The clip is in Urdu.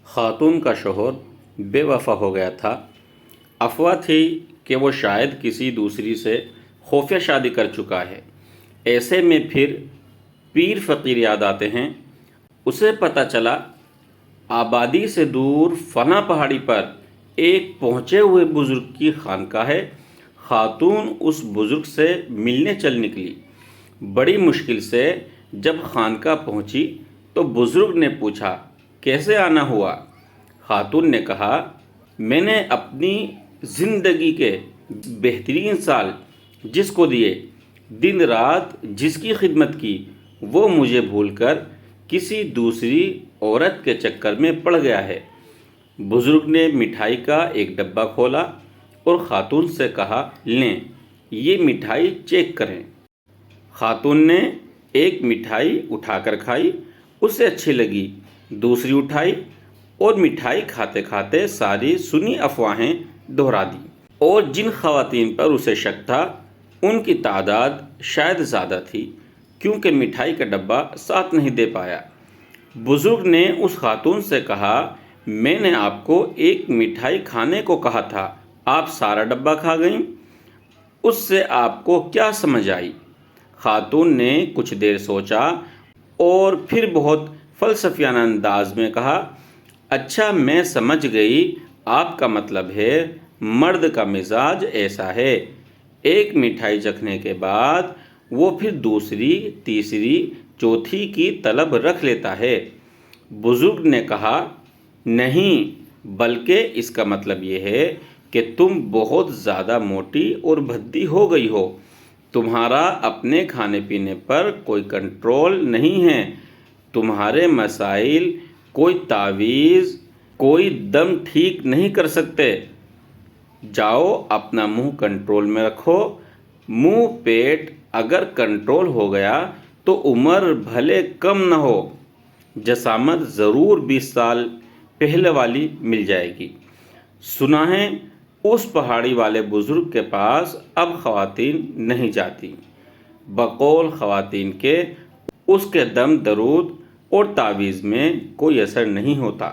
خاتون کا شوہر بے وفا ہو گیا تھا۔ افواہ تھی کہ وہ شاید کسی دوسری سے خفیہ شادی کر چکا ہے۔ ایسے میں پھر پیر فقیر یاد آتے ہیں۔ اسے پتہ چلا آبادی سے دور فلاں پہاڑی پر ایک پہنچے ہوئے بزرگ کی خانقاہ ہے۔ خاتون اس بزرگ سے ملنے چل نکلی۔ بڑی مشکل سے جب خانقاہ پہنچی تو بزرگ نے پوچھا، کیسے آنا ہوا؟ خاتون نے کہا، میں نے اپنی زندگی کے بہترین سال جس کو دیے، دن رات جس کی خدمت کی، وہ مجھے بھول کر کسی دوسری عورت کے چکر میں پڑ گیا ہے۔ بزرگ نے مٹھائی کا ایک ڈبہ کھولا اور خاتون سے کہا، لیں یہ مٹھائی چیک کریں۔ خاتون نے ایک مٹھائی اٹھا کر کھائی، اسے اچھی لگی، دوسری اٹھائی اور مٹھائی کھاتے کھاتے ساری سنی افواہیں دہرا دیں۔ اور جن خواتین پر اسے شک تھا ان کی تعداد شاید زیادہ تھی، کیونکہ مٹھائی کا ڈبہ ساتھ نہیں دے پایا۔ بزرگ نے اس خاتون سے کہا، میں نے آپ کو ایک مٹھائی کھانے کو کہا تھا، آپ سارا ڈبہ کھا گئیں، اس سے آپ کو کیا سمجھ آئی؟ خاتون نے کچھ دیر سوچا اور پھر بہت فلسفیانہ انداز میں کہا، اچھا میں سمجھ گئی، آپ کا مطلب ہے مرد کا مزاج ایسا ہے، ایک مٹھائی چکھنے کے بعد وہ پھر دوسری، تیسری، چوتھی کی طلب رکھ لیتا ہے۔ بزرگ نے کہا، نہیں، بلکہ اس کا مطلب یہ ہے کہ تم بہت زیادہ موٹی اور بھدی ہو گئی ہو، تمہارا اپنے کھانے پینے پر کوئی کنٹرول نہیں ہے، تمہارے مسائل کوئی تعویذ، کوئی دم ٹھیک نہیں کر سکتے، جاؤ اپنا منہ کنٹرول میں رکھو۔ منہ پیٹ اگر کنٹرول ہو گیا تو عمر بھلے کم نہ ہو، جسامت ضرور 20 سال پہلے والی مل جائے گی۔ سنا ہے اس پہاڑی والے بزرگ کے پاس اب خواتین نہیں جاتی، بقول خواتین کے اس کے دم درود اور تعویذ میں کوئی اثر نہیں ہوتا۔